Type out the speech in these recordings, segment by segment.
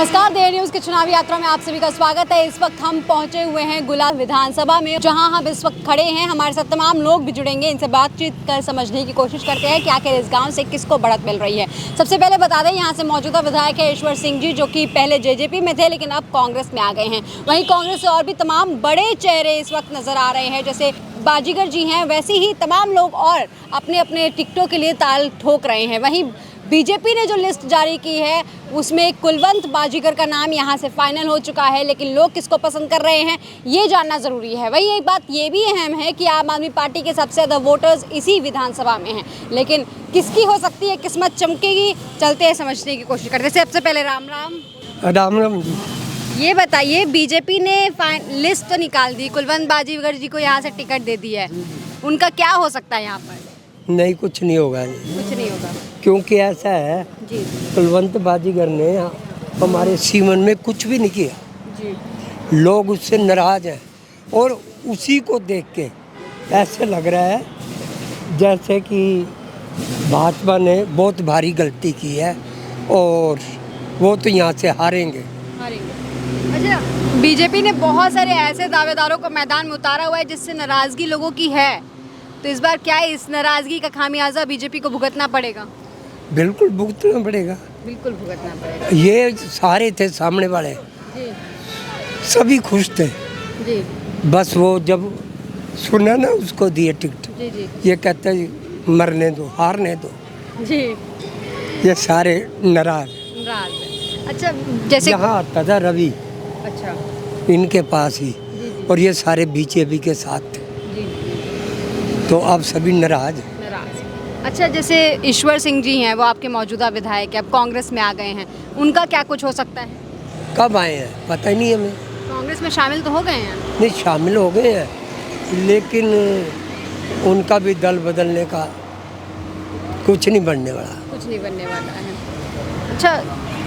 नमस्कार, देर न्यूज़ की चुनावी यात्रा में आप सभी का स्वागत है। इस वक्त हम पहुंचे हुए हैं गुलाब विधानसभा में, जहां हम इस वक्त खड़े हैं। हमारे साथ तमाम लोग भी जुड़ेंगे, इनसे बातचीत कर समझने की कोशिश करते हैं कि आखिर इस गांव से किसको बढ़त मिल रही है। सबसे पहले बता दें, यहां से मौजूदा विधायक है ईश्वर सिंह जी, जो कि पहले जेजेपी में थे लेकिन अब कांग्रेस में आ गए हैं। वहीं कांग्रेस से और भी तमाम बड़े चेहरे इस वक्त नजर आ रहे हैं, जैसे बाजीगर जी हैं, वैसे ही तमाम लोग और अपने अपने टिकटों के लिए ताल ठोक रहे हैं। वहीं बीजेपी ने जो लिस्ट जारी की है उसमें कुलवंत बाजीगर का नाम यहां से फाइनल हो चुका है, लेकिन लोग किसको पसंद कर रहे हैं ये जानना ज़रूरी है। वही एक बात ये भी अहम है कि आम आदमी पार्टी के सबसे ज़्यादा वोटर्स इसी विधानसभा में हैं, लेकिन किसकी हो सकती है किस्मत चमकेगी, चलते हैं समझने की कोशिश करते हैं। सबसे पहले राम राम। राम राम जी। ये बताइए, बीजेपी ने लिस्ट तो निकाल दी, कुलवंत बाजीगर जी को यहाँ से टिकट दे दी है, उनका क्या हो सकता है यहाँ पर? नहीं, कुछ नहीं होगा जी। कुछ नहीं होगा क्योंकि ऐसा है जी कुलवंत बाजीगर ने हमारे सीवन में कुछ भी नहीं किया जी। लोग उससे नाराज हैं और उसी को देख के ऐसे लग रहा है जैसे कि भाजपा ने बहुत भारी गलती की है और वो तो यहाँ से हारेंगे। अच्छा, बीजेपी ने बहुत सारे ऐसे दावेदारों को मैदान में उतारा हुआ है जिससे नाराजगी लोगों की है, तो इस बार क्या इस नाराजगी का खामियाजा बीजेपी को भुगतना पड़ेगा? बिल्कुल भुगतना पड़ेगा। बिल्कुल भुगतना पड़ेगा। ये सारे थे सामने वाले जी सभी खुश थे जी बस वो जब सुना ना उसको दिए टिकट, जी जी ये कहते मरने दो, हारने दो, जी। ये सारे नाराज। अच्छा, जैसे यहाँ आता था रवि, अच्छा इनके पास ही, जी और ये सारे बीजेपी के साथ थे, जी तो अब सभी नाराज। अच्छा, जैसे ईश्वर सिंह जी हैं, वो आपके मौजूदा विधायक है, अब कांग्रेस में आ गए हैं, उनका क्या कुछ हो सकता है? कब आए हैं पता ही नहीं हमें। कांग्रेस में शामिल तो हो गए हैं? नहीं, शामिल हो गए हैं लेकिन उनका भी दल बदलने का कुछ नहीं बनने वाला। कुछ नहीं बनने वाला है। अच्छा,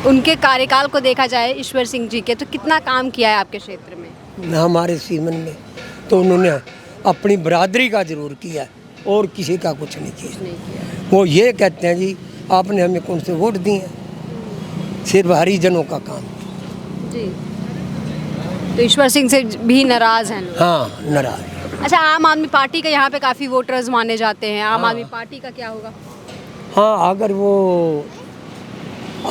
उनके कार्यकाल को देखा जाए ईश्वर सिंह जी के, तो कितना काम किया है आपके क्षेत्र में? हमारे सीमन में तो उन्होंने अपनी बरादरी का जरूर किया है और किसी का कुछ नहीं किया। वो ये कहते हैं जी आपने हमें कौन से वोट दिए हैं, सिर्फ हरिजनों का काम जी। तो ईश्वर सिंह से भी नाराज हैं लोग? हाँ, नाराज। अच्छा, आम आदमी पार्टी का यहाँ पे काफ़ी वोटर्स माने जाते हैं, आम आदमी पार्टी का क्या होगा? हाँ, अगर वो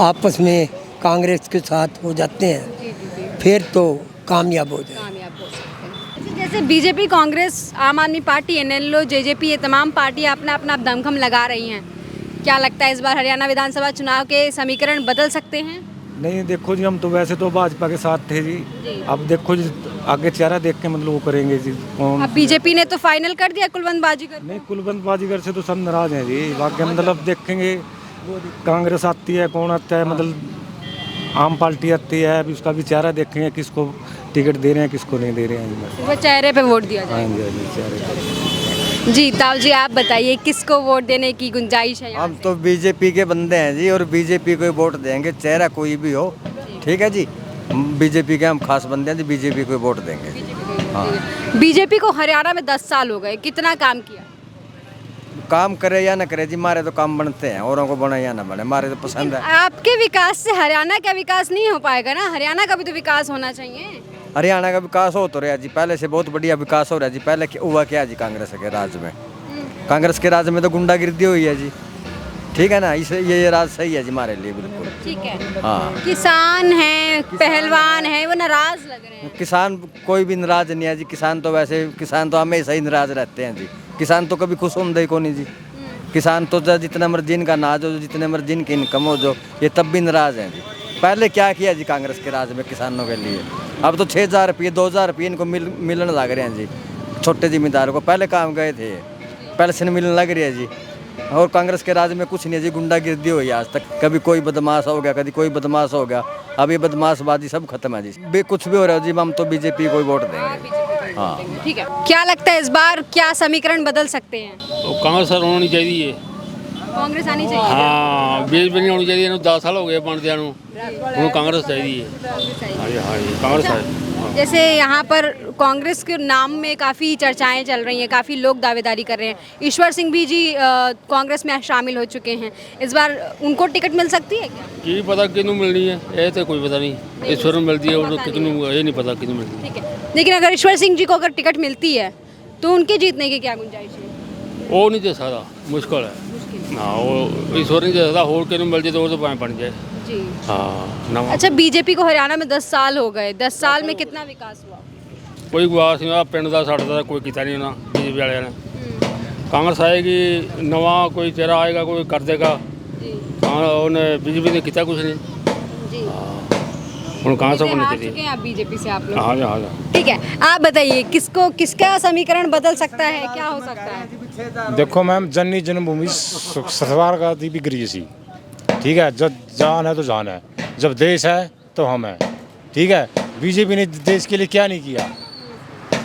आपस में कांग्रेस के साथ हो जाते हैं जी जी जी, फिर तो कामयाब हो जाए। कामयाब हो सकते हैं। अच्छा, जैसे बीजेपी, कांग्रेस, आम आदमी पार्टी, एनएलओ, जेजेपी, ये तमाम पार्टियाँ अपना अपना दमखम लगा रही हैं, क्या लगता है इस बार हरियाणा विधानसभा चुनाव के समीकरण बदल सकते हैं? नहीं, देखो जी, हम तो वैसे तो भाजपा के साथ थे जी, अब देखो जी आगे चेहरा देख के मतलब वो करेंगे जी कौन। अब बीजेपी ने तो फाइनल कर दिया कुलवंत बाजीगर। नहीं, कुलवंत बाजीगर से तो सब नाराज हैं जी, बाकी मतलब देखेंगे कांग्रेस आती है, कौन आता है, मतलब आम पार्टी आती है, अभी उसका भी चेहरा देखेंगे किसको टिकट दे रहे हैं किसको नहीं दे रहे हैं। वो चेहरे पे वोट दिया जाए। हाँ जी, हाँ जी, चेहरे पे। जी ताऊ जी, आप बताइए किसको वोट देने की गुंजाइश है? हम तो बीजेपी के बंदे हैं जी, और बीजेपी को ही वोट देंगे, चेहरा कोई भी हो। ठीक है जी, बीजेपी के हम खास बंदे हैं जी, बीजेपी को ही वोट देंगे। हाँ, बीजेपी को हरियाणा में 10 साल हो गए, कितना काम किया? काम करे या ना करे जी, हमारे तो काम बनते हैं, औरों को बने या ना बने, हमारे तो पसंद है। आपके विकास से हरियाणा का विकास नहीं हो पाएगा ना, हरियाणा का भी तो विकास होना चाहिए। हरियाणा का विकास हो तो रहा जी, पहले से बहुत बढ़िया विकास हो रहा है जी। पहले हुआ क्या जी, कांग्रेस के राज में, कांग्रेस के राज में तो गुंडागिर्दी हुई है जी। ठीक है ना, इसे ये राज सही है जी हमारे लिए, बिल्कुल ठीक है। हाँ। किसान हैं, पहलवान हैं, वो नाराज लग रहे हैं। किसान कोई भी नाराज नहीं है जी, किसान तो वैसे, किसान तो हमेशा ही नाराज रहते हैं जी, किसान तो कभी खुश होते ही को नहीं जी। किसान तो जितना मर्जी इनका नाज हो, जितने मर्जी इनकी इनकम हो जो, ये तब भी नाराज हैं जी। पहले क्या किया जी कांग्रेस के राज में किसानों के लिए, अब तो 6,000 रुपये 2,000 रुपये इनको मिलने लग रहे हैं जी, छोटे जिम्मेदारों को। पहले काम गए थे, पेंशन मिलने लग रही है जी। और कांग्रेस के राज में कुछ नहीं है जी, गुंडागिर्दी हुई आज तक, कभी कोई बदमाश हो गया, कभी कोई बदमाश हो गया, अब ये बदमाशबाजी सब खत्म है जी। कुछ भी हो रहा है जी, हम तो बीजेपी को ही वोट देंगे। हाँ, ठीक है। क्या लगता है इस बार क्या समीकरण बदल सकते हैं? तो कांग्रेस होनी चाहिए। कांग्रेस आनी चाहिए। हाँ, बीजेपी नहीं होनी चाहिए, 10 साल हो गए बनदिਆਂ ਨੂੰ, ਹੁਣ ਕਾਂਗਰਸ ਚਾਹੀਦੀ ਹੈ। ਹਾਂਜੀ ਹਾਂਜੀ, ਕਾਂਗਰਸ ਹੈ। जैसे यहाँ पर कांग्रेस के नाम में काफ़ी चर्चाएं चल रही हैं, काफ़ी लोग दावेदारी कर रहे हैं। ईश्वर सिंह भी जी कांग्रेस में शामिल हो चुके हैं, इस बार उनको टिकट मिल सकती है क्या? की पता किनू मिलनी है, ये तो कोई पता नहीं। ईश्वर ਨੂੰ मिलती है और कितनू ये नहीं पता किनू मिलती है। ठीक है, लेकिन अगर ईश्वर सिंह जी को अगर टिकट मिलती है तो उनके जीतने की क्या गुंजाइश है? वो नहीं दे सकता, मुश्किल है। हाँ, वो ईश्वर नहीं दे सकता, होर किनू मिल जाए तो वो तो पाए बन जाए। जी। हाँ नवा अच्छा, बीजेपी को हरियाणा में 10 साल हो गए, 10 साल में कितना विकास हुआ? कोई गुआस नहीं, पिंड का साढ़े का कोई किता नहीं होना बीजेपी वाले ने। कांग्रेस आएगी, नवा कोई चेहरा आएगा, कोई कर देगा। जी उन्हें बीजेपी ने किया कुछ नहीं। जी। हम कहाँ से हार होने चुके चाहिए। हैं आप बीजेपी से, आप लोग। हाँ हाँ हाँ। ठीक है, आप बताइए किसका समीकरण बदल सकता है, क्या हो सकता है? देखो मैम, जननी जन्मभूमि सरकार का भी गरी सी, ठीक है। जब जान है तो जान है, जब देश है तो हम हैं, ठीक है। बीजेपी ने देश के लिए क्या नहीं किया,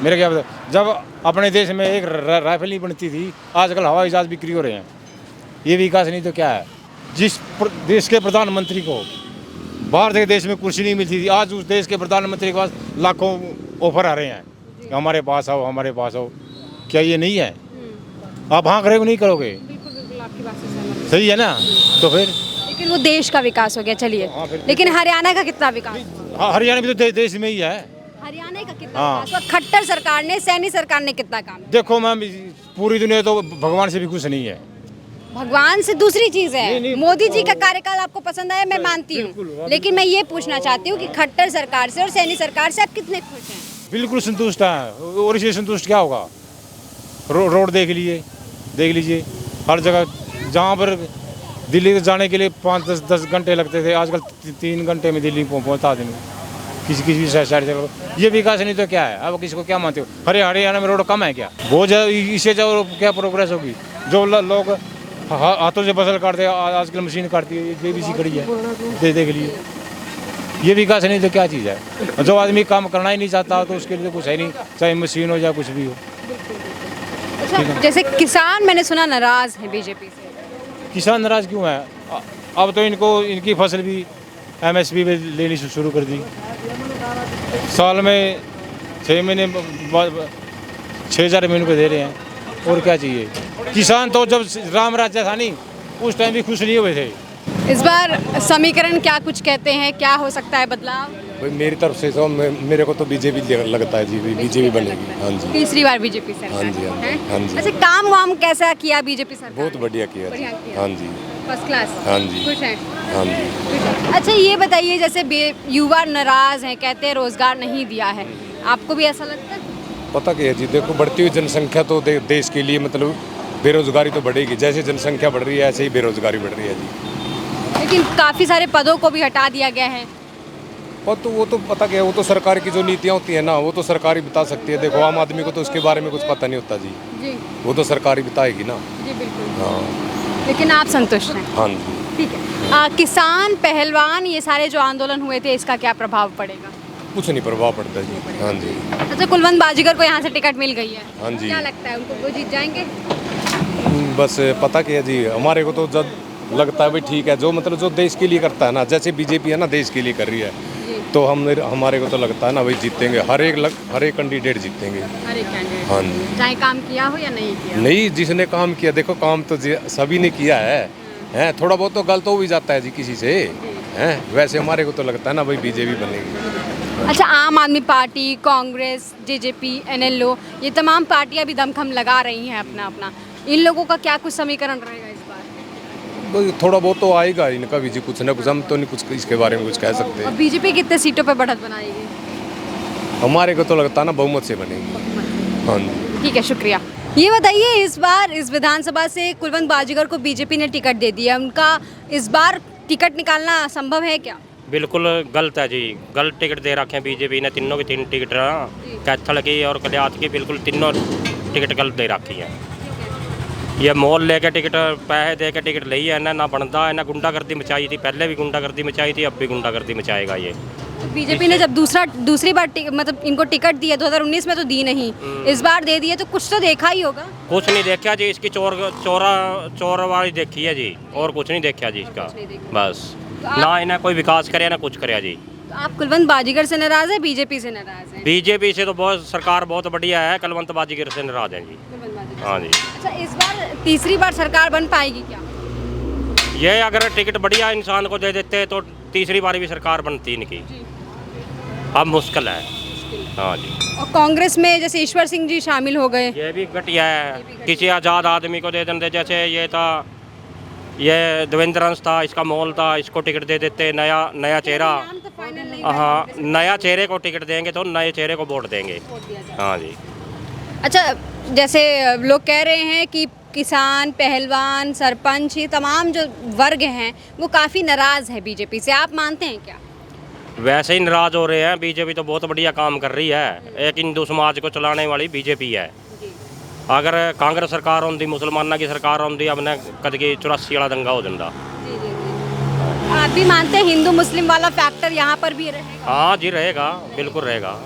मेरे क्या पता। जब अपने देश में एक राइफल नहीं बनती थी, आजकल हवाई जहाज बिक्री हो रहे हैं। ये विकास नहीं तो क्या है? जिस देश के प्रधानमंत्री को बाहर के देश में कुर्सी नहीं मिलती थी, आज उस देश के प्रधानमंत्री के पास लाखों ऑफर आ रहे हैं कि हमारे पास आओ, हमारे पास आओ। क्या ये नहीं है? आप हाँ करोगे नहीं करोगे? बिल्कुल बिल्कुल, आपकी बात से सहमत हूं। सही है ना? तो फिर लेकिन वो देश का विकास हो गया, चलिए। हाँ, फिर लेकिन हरियाणा का कितना विकास हुआ? हरियाणा भी तो देश में ही है। हरियाणा का कितना हाँ। विकास हुआ? खट्टर सरकार ने, सैनी सरकार ने कितना काम किया? देखो मैम, पूरी दुनिया तो भगवान से भी कुछ नहीं है। भगवान से दूसरी चीज है। नहीं, मोदी जी का कार्यकाल आपको पसंद आया, मैं मानती हूँ, लेकिन मैं ये पूछना चाहती हूँ कि खट्टर सरकार से और सैनी सरकार से आप कितने खुश हैं? बिल्कुल संतुष्ट है। और इससे संतुष्ट क्या होगा? रोड देख लीजिए, हर जगह। जहाँ पर दिल्ली जाने के लिए 5-10 घंटे लगते थे, आजकल 3 घंटे में दिल्ली पहुँचता आदमी, किसी भी साइड से। ये विकास नहीं तो क्या है? अब किसको क्या मानते हो? हरियाणा में रोड कम है क्या? वो इससे जो क्या प्रोग्रेस होगी? जो लोग हाथों से फसल काटते, आजकल मशीन काटती है, JBC खड़ी है, देख लिए। ये विकास नहीं तो क्या चीज़ है? जो आदमी काम करना ही नहीं चाहता तो उसके लिए कुछ है नहीं, चाहे मशीन हो या कुछ भी हो। अच्छा, जैसे किसान, मैंने सुना नाराज है बीजेपी से। किसान नाराज क्यों है? अब तो इनकी फसल भी MSP पे लेनी शुरू कर दी। साल में 6 महीने 6,000 रुपये उनको दे रहे हैं, और क्या चाहिए? किसान तो जब राम राज्य था नहीं, उस टाइम भी खुश नहीं हुए थे। इस बार समीकरण क्या कुछ कहते हैं, क्या हो सकता है बदलाव? भाई मेरी तरफ से तो मेरे को तो बीजेपी लगता है जी, बीजेपी बनेगी। हाँ जी, तीसरी बार बीजेपी सरकार। हाँ जी, हाँ जी, है? हाँ जी। अच्छा, काम वाम कैसा किया बीजेपी सरकार? बहुत बढ़िया किया बढ़िया जी। किया। हाँ जी, फर्स्ट क्लास। हाँ जी, खुश हैं? हाँ जी। अच्छा, ये बताइए, जैसे युवा नाराज हैं, कहते हैं रोजगार नहीं दिया है, आपको भी ऐसा लगता है? पता क्या है जी, देखो बढ़ती हुई जनसंख्या तो देश के लिए मतलब बेरोजगारी तो बढ़ेगी। जैसे जनसंख्या बढ़ रही है ऐसे ही बेरोजगारी बढ़ रही है जी। लेकिन काफी सारे पदों को भी हटा दिया गया है। और तो वो तो पता क्या है, वो तो सरकार की जो नीतियाँ होती है ना, वो तो सरकार ही बता सकती है। देखो आम आदमी को तो उसके बारे में कुछ पता नहीं होता जी, जी वो तो सरकार ही बताएगी ना। जी बिल्कुल। हाँ लेकिन आप संतुष्ट हैं? हाँ जी। ठीक है। किसान, पहलवान, ये सारे जो आंदोलन हुए थे, इसका क्या प्रभाव पड़ेगा? कुछ नहीं प्रभाव पड़ता जी। हाँ जी। अच्छा, कुलवंत बाजीगर को यहाँ से टिकट मिल गई है, हाँ जी। क्या लगता है उनको, वो जीत जाएंगे? बस पता क्या है जी, हमारे को तो जब लगता है भाई ठीक है, जो मतलब जो देश के लिए करता है ना, जैसे बीजेपी है ना देश के लिए कर रही है, तो हमारे को तो लगता है ना भाई जीतेंगे, हर एक कैंडिडेट जीतेंगे। हर एक कैंडिडेट, हाँ जी। चाहे काम किया हो या नहीं किया। नहीं, जिसने काम किया, देखो काम तो सभी ने किया है, थोड़ा बहुत तो गलत हो भी जाता है जी किसी से, हैं। वैसे हमारे को तो लगता है ना भाई बीजेपी बनेगी। अच्छा, आम आदमी पार्टी, कांग्रेस, JJP, NLO, ये तमाम पार्टियां भी दमखम लगा रही हैं अपना अपना, इन लोगों का क्या कुछ समीकरण रहेगा इस बार? तो थोड़ा बहुत तो आएगा इनका भी जी, कुछ ना कुछ। हम तो नहीं कुछ इसके बारे में कुछ कह सकते। और बीजेपी कितने सीटों पे बढ़त बनाएगी? हमारे को तो लगता है ना बहुमत से बनेगी। हाँ जी। ठीक है, शुक्रिया। ये बताइए, इस बार इस विधानसभा से कुलवंत बाजीगर को बीजेपी ने टिकट दे दिया, उनका इस बार टिकट निकालना संभव है क्या? बिल्कुल गलत है जी, गलत टिकट दे रखे हैं बीजेपी ने। तीनों की 3 टिकट कैथल की और कल्याथ की, बिल्कुल तीनों टिकट गलत दे रखी है। ये मोल लेके टिकट, पैसे दे के टिकट ली है ना बनता है ना। गुंडागर्दी मचाई थी, पहले भी गुंडागर्दी मचाई थी, अब भी गुंडागर्दी मचाएगा ये। बीजेपी ने जब दूसरी बार मतलब इनको टिकट दी है, 2019 में तो दी नहीं, इस बार दे दी है, तो कुछ तो देखा ही होगा। कुछ नहीं देखा जी, इसकी चोर वाली देखी है जी, और कुछ नहीं देखा जी इसका। बस ना इन्हें कोई विकास करे ना कुछ करे जी। तो आप कुलवंत बाजीगर से नाराज है, बीजेपी से नाराज है? बीजेपी से तो बहुत सरकार बहुत बढ़िया है, कुलवंत बाजीगर से नाराज हैं जी। कुलवंत बाजीगर हाँ से। जी। अच्छा, इस बार तीसरी बार सरकार बन पाएगी क्या? ये अगर टिकट बढ़िया इंसान को दे देते तो तीसरी बार भी सरकार बनती इनकी। अब मुश्किल है। हाँ जी। और कांग्रेस में जैसे ईश्वर सिंह जी शामिल हो गए। ये भी घटिया है, किसी आज़ाद आदमी को दे देते, जैसे ये था, ये देवेंद्र हंस था, इसका मोल था, इसको टिकट दे देते, नया चेहरा। नाम तो फाइनल नहीं हाँ, नया चेहरे को टिकट देंगे तो नए चेहरे को वोट देंगे। हाँ जी। अच्छा, जैसे लोग कह रहे हैं कि किसान, पहलवान, सरपंच, ये तमाम जो वर्ग हैं वो काफ़ी नाराज़ है बीजेपी से, आप मानते हैं क्या? वैसे ही नाराज हो रहे हैं, बीजेपी तो बहुत बढ़िया काम कर रही है, एक हिंदू समाज को चलाने वाली बीजेपी है। अगर कांग्रेस सरकार होंदी, मुसलमाना की सरकार होंदी, हमने कद की 84 वाला दंगा हो जाता। आप भी मानते हैं हिंदू मुस्लिम वाला फैक्टर यहाँ पर भी रहेगा? हाँ जी, रहेगा, बिल्कुल रहेगा।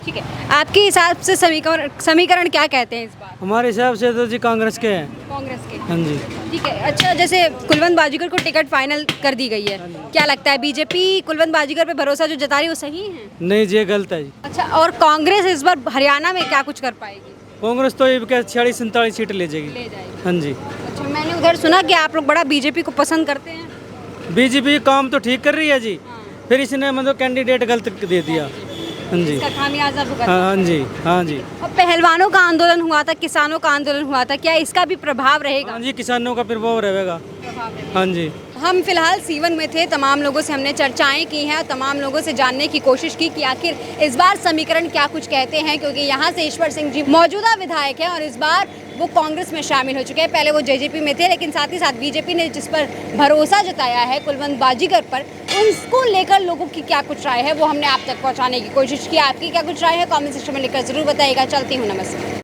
ठीक है, आपके हिसाब से समीकरण क्या कहते हैं इस बार? हमारे हिसाब से तो जी कांग्रेस के हैं। कांग्रेस के। हाँ जी। ठीक है। अच्छा, जैसे कुलवंत बाजीगर को टिकट फाइनल कर दी गई है, क्या लगता है बीजेपी कुलवंत बाजीगर पे भरोसा जो जता रही है वो सही है? नहीं जी, ये गलत है जी। अच्छा, और कांग्रेस इस बार हरियाणा में क्या कुछ कर पाएगी? कांग्रेस तो ये 46-47 सीट ले जाएगी। ले जाएगी। हाँ जी। अच्छा, मैंने उधर सुना कि आप लोग बड़ा बीजेपी को पसंद करते हैं। बीजेपी काम तो ठीक कर रही है जी, फिर इसने मतलब कैंडिडेट गलत दे दिया। हाँ जी। इसका खामियाजा भुगतना। हाँ जी। हाँ जी। और पहलवानों का आंदोलन हुआ था, किसानों का आंदोलन हुआ था, क्या इसका भी प्रभाव रहेगा? हाँ जी, किसानों का प्रभाव रहेगा। हाँ जी। हम फिलहाल सीवन में थे, तमाम लोगों से हमने चर्चाएं की हैं और तमाम लोगों से जानने की कोशिश की कि आखिर इस बार समीकरण क्या कुछ कहते हैं, क्योंकि यहाँ से ईश्वर सिंह जी मौजूदा विधायक हैं और इस बार वो कांग्रेस में शामिल हो चुके हैं। पहले वो जेजेपी में थे, लेकिन साथ ही साथ बीजेपी ने जिस पर भरोसा जताया है कुलवंत बाजीगर पर, उसको लेकर लोगों की क्या कुछ राय है वो हमने आप तक पहुँचाने की कोशिश की। आपकी क्या कुछ राय है कॉमेंट सेक्शन में लिखकर जरूर बताइएगा। चलती हूँ, नमस्कार।